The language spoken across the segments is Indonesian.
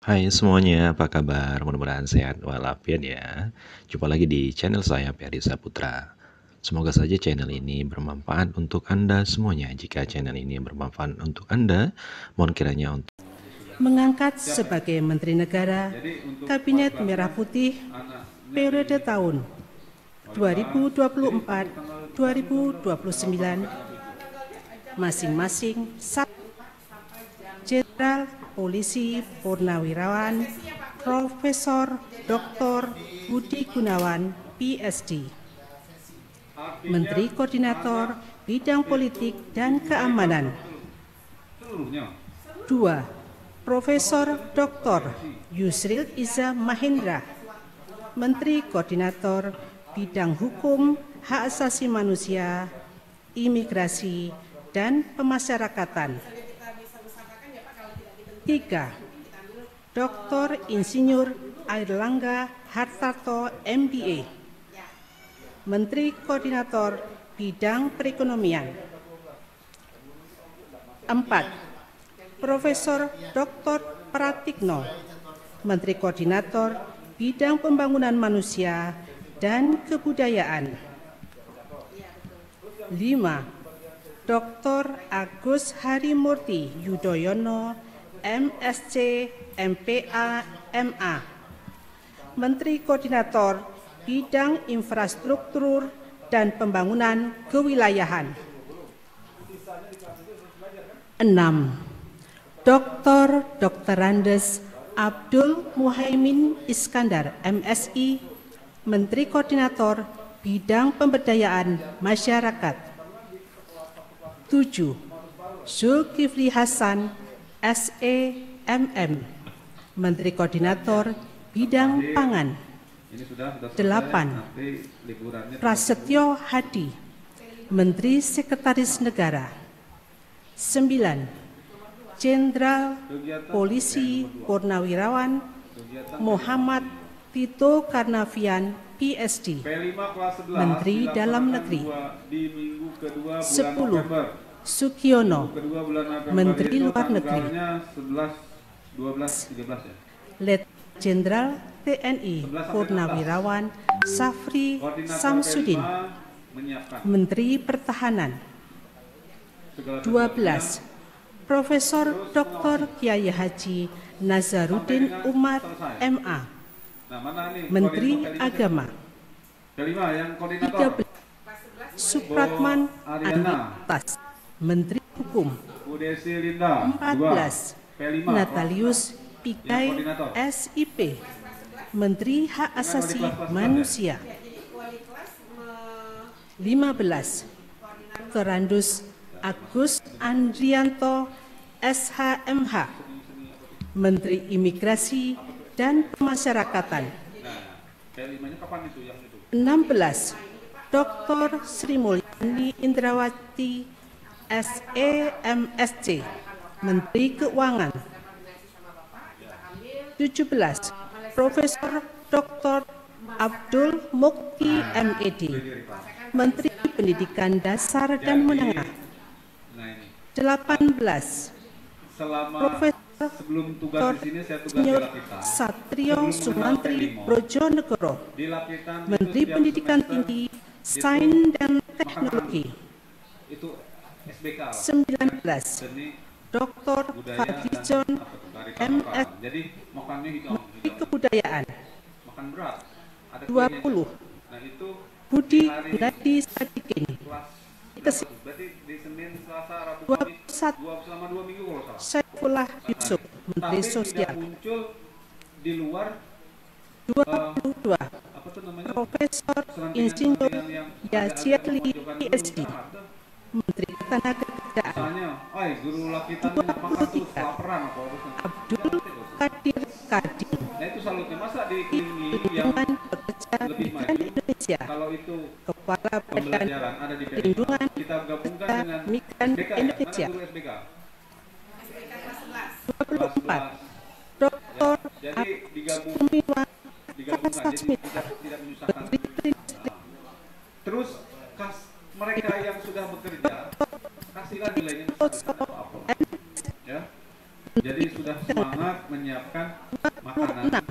Hai semuanya, apa kabar? Mudah-mudahan sehat walafiat ya. Jumpa lagi di channel saya Ferdi Saputra. Semoga saja channel ini bermanfaat untuk Anda semuanya. Jika channel ini bermanfaat untuk Anda, mohon kiranya untuk mengangkat sebagai Menteri Negara Kabinet Merah Putih periode tahun 2024-2029 masing-masing Jenderal Polisi Purnawirawan Profesor Dr. Budi Gunawan, PSD, Menteri Koordinator Bidang Politik dan Keamanan. 2. Profesor Dr. Yusril Iza Mahendra, Menteri Koordinator Bidang Hukum, Hak Asasi Manusia, Imigrasi, dan Pemasyarakatan. 3. Dr. Insinyur Airlangga Hartarto, MBA, Menteri Koordinator Bidang Perekonomian. 4. Profesor Dr. Pratikno, Menteri Koordinator Bidang Pembangunan Manusia dan Kebudayaan. 5. Dr. Agus Harimurti Yudhoyono, MSc, MPA, MA, Menteri Koordinator Bidang Infrastruktur dan Pembangunan Kewilayahan. 6. Dr. Andes Abdul Muhaimin Iskandar, MSI, Menteri Koordinator Bidang Pemberdayaan Masyarakat. 7. Zulkifli Hasan, SE, MM, Menteri Koordinator Bidang Pangan. 8. Prasetyo Hadi, Menteri Sekretaris Negara. 9. Jenderal Polisi Purnawirawan Muhammad Tito Karnavian, PSD, Menteri Dalam Negeri. 10. Sugiono, Menteri Luar Negeri. Letnan Jenderal TNI Purnawirawan Safri Samsudin, Menteri Pertahanan. 12. Profesor Dr. Kiai Haji Nazaruddin Umar, MA, Menteri Agama. 13. Supratman Andi Tas, Menteri Hukum. 14. Natalius Pigai, SIP, Menteri Hak Asasi Manusia. 15. Dr. Agus Andrianto, SHMH, Menteri Imigrasi dan Pemasyarakatan. 16. Dr. Sri Mulyani Indrawati, SEMSC, Menteri Keuangan. 17. Profesor Dr. Abdul Mukti, MED, Menteri Pendidikan Dasar dan Menengah. 18. Profesor Dr. Satrio Sumantri Brojonegoro, Menteri Pendidikan Tinggi, Sains dan Teknologi. 19. Dr. Fadlizon, MS, Menteri Kebudayaan. 20. Budi Gunadi Sadikin, 21. Saifullah Yusuf, Menteri Sosial. 22. Profesor Insinyur Yasyadli, PSD, Menteri Ketenagakerjaan. 23. Abdul Qadir Kadin, Lingkungan Pekerja Migran Indonesia, Kepala Badan Perlindungan Pekerja Migran Indonesia. 24. Dr. Sumiwan Kartasasmita, Menteri Perindustrian. Terus mereka yang sudah bekerja kasihlah nilainya besar atau apa, ya. Jadi sudah semangat menyiapkan makanan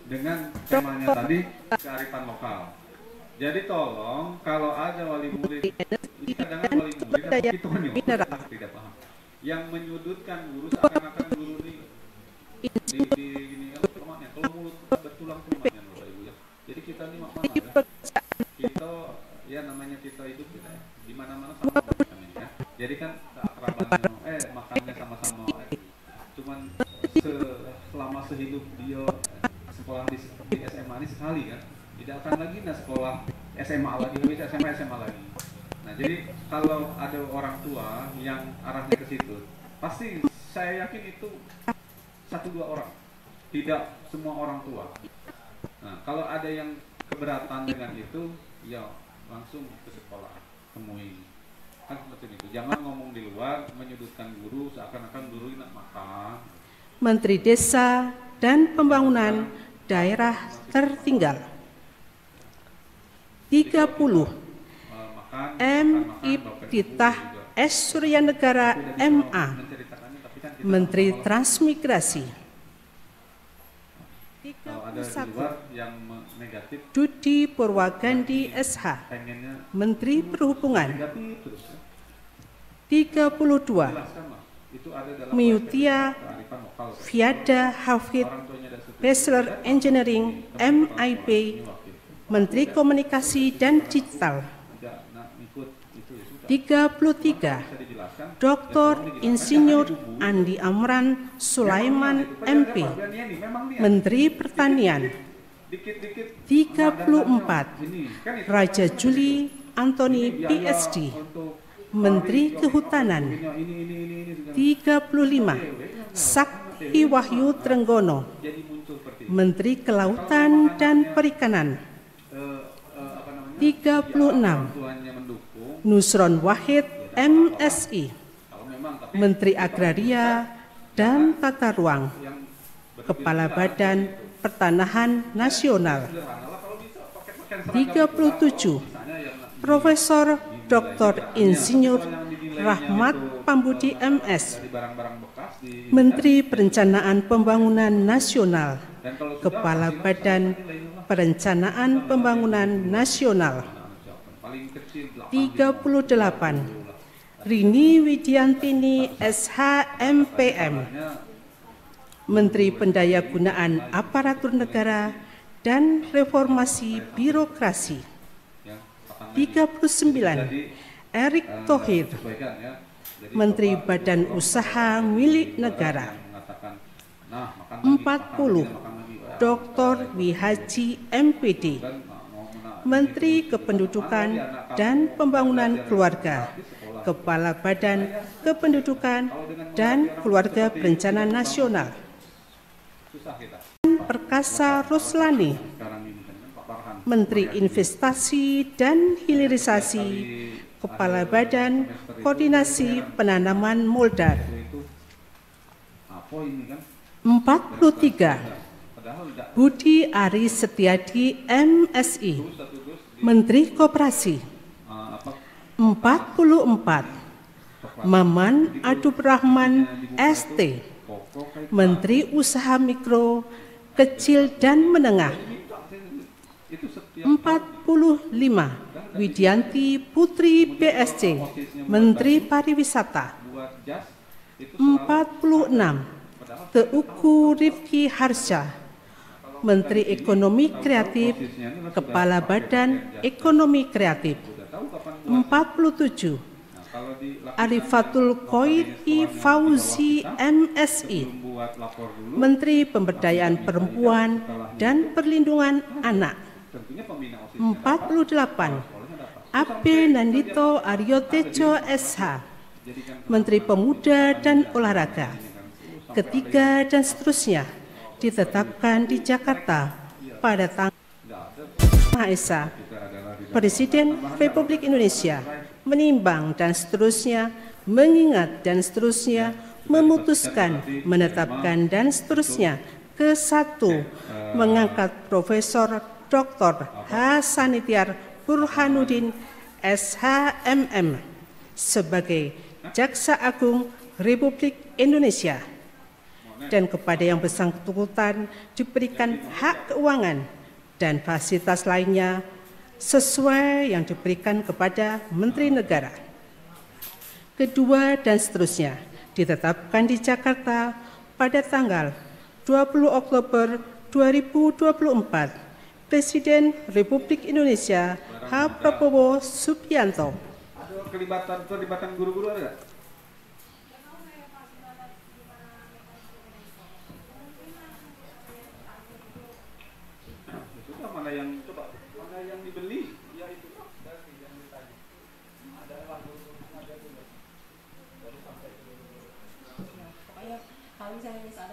dengan temanya tadi kearifan lokal. Jadi tolong kalau ada wali murid, ini kadang-kadang wali murid atau kita tidak paham, yang menyudutkan guru seakan-akan guru ini temannya kalau mulut bertulang temannya Bapak Ibu ya. Jadi kita ini mana ya? Kita ya namanya kita hidup kita ya. Di mana-mana sama ya. Jadi kan keakrabannya makannya sama-sama cuman selama sehidup dia sekolah di SMA ini sekali kan. Tidak akan lagi sekolah SMA lagi, SMA lagi. Nah, jadi kalau ada orang tua yang arahnya ke situ, pasti saya yakin itu 1-2 orang, tidak semua orang tua. Nah, kalau ada yang keberatan dengan itu, ya langsung ke sekolah, temui. Kan seperti itu. Jangan ngomong di luar, menyudutkan guru, seakan-akan guru nak makan. Menteri Desa dan Pembangunan Daerah Tertinggal. 30. M. Iftitah S. Suryanegara MA, Menteri Transmigrasi. 31. Dudi Purwagandi SH, Menteri Perhubungan. 32. Miutia Fiada Hafid, Bachelor Engineering MIB, Menteri Komunikasi dan Digital. 33. Dr. Insinyur Andi Amran Sulaiman MP, Menteri Pertanian. 34. Raja Juli Antoni PhD, Menteri Kehutanan. 35. Sakti Wahyu Trenggono, Menteri Kelautan dan Perikanan. 36. Nusron Wahid MSI, Menteri Agraria dan Tata Ruang, Kepala Badan Pertanahan Nasional. 37. Profesor Dr. Insinyur Rahmat Pambudi MS, Menteri Perencanaan Pembangunan Nasional, Kepala Badan Perencanaan Pembangunan Nasional. 38. Rini Widiantini SHMPM, Menteri Pendayagunaan Aparatur Negara dan Reformasi Birokrasi. 39. Erick Thohir, Menteri Badan Usaha Milik Negara. 40. Dr. Wihaji MPD, Menteri Kependudukan dan Pembangunan Keluarga, Kepala Badan Kependudukan dan Keluarga Berencana Nasional. Perkasa Ruslani, Menteri Investasi dan Hilirisasi, Kepala Badan Koordinasi Penanaman Modal. 43. Budi Ari Setiadi MSI, Menteri Koperasi. 44. Maman Adub Rahman ST, Menteri Usaha Mikro, Kecil dan Menengah. 45. Widianti Putri BSC, Menteri Pariwisata. 46. Teuku Rifki Harsha, Menteri Ekonomi Kreatif, Kepala Badan Ekonomi Kreatif. 47. Arifatul Qoid Fauzi MSI, Menteri Pemberdayaan Perempuan dan Perlindungan Anak. 48. Abe Nandito Aryo Tejo SH, Menteri Pemuda dan Olahraga. Ketiga dan seterusnya ditetapkan di Jakarta pada tanggal Maha Esa. Presiden Republik Indonesia menimbang dan seterusnya, mengingat dan seterusnya, memutuskan, menetapkan dan seterusnya. Ke-1, mengangkat Profesor Dr. H. Sanitiar Burhanuddin SHMM sebagai Jaksa Agung Republik Indonesia. dan kepada yang bersangkutan diberikan hak keuangan dan fasilitas lainnya sesuai yang diberikan kepada Menteri Negara. Kedua dan seterusnya ditetapkan di Jakarta pada tanggal 20 Oktober 2024. Presiden Republik Indonesia H. Prabowo Subianto. Ada terlibatan guru-guru ada nggak? Sudah, mana yang dibeli? Ya itu yang ditanya.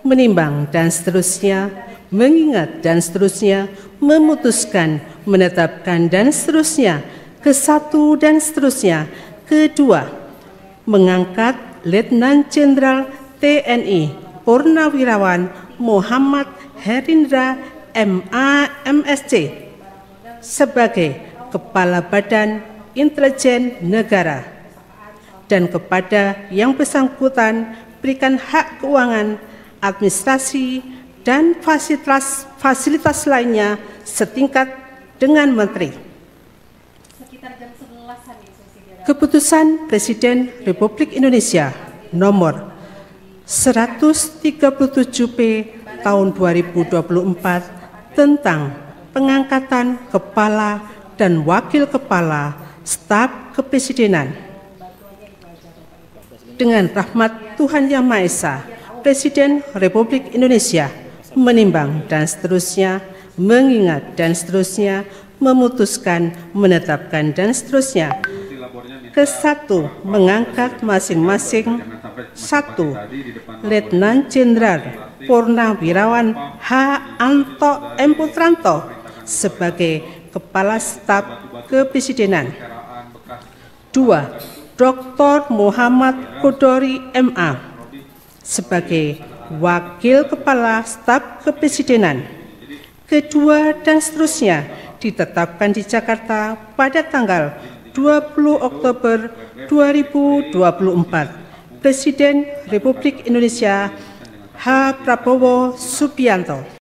Menimbang dan seterusnya, mengingat dan seterusnya, memutuskan, menetapkan dan seterusnya, ke-1 dan seterusnya, kedua, mengangkat Letnan Jenderal TNI Purnawirawan Muhammad Herindra MA MSc sebagai Kepala Badan Intelijen Negara, dan kepada yang bersangkutan berikan hak keuangan, administrasi, dan fasilitas lainnya setingkat dengan Menteri. Keputusan Presiden Republik Indonesia nomor 137P tahun 2024 tentang pengangkatan Kepala dan Wakil Kepala Staf Kepresidenan. Dengan rahmat Tuhan Yang Maha Esa, Presiden Republik Indonesia menimbang dan seterusnya, mengingat dan seterusnya, memutuskan, menetapkan dan seterusnya. Ke-1, mengangkat masing-masing 1. Letnan Jenderal Purnawirawan H. Anto M. Putranto sebagai Kepala Staf Kepresidenan. 2. Dr. Muhammad Qudori MA sebagai Wakil Kepala Staf Kepresidenan. Kedua dan seterusnya ditetapkan di Jakarta pada tanggal 20 Oktober 2024. Presiden Republik Indonesia H. Prabowo Subianto.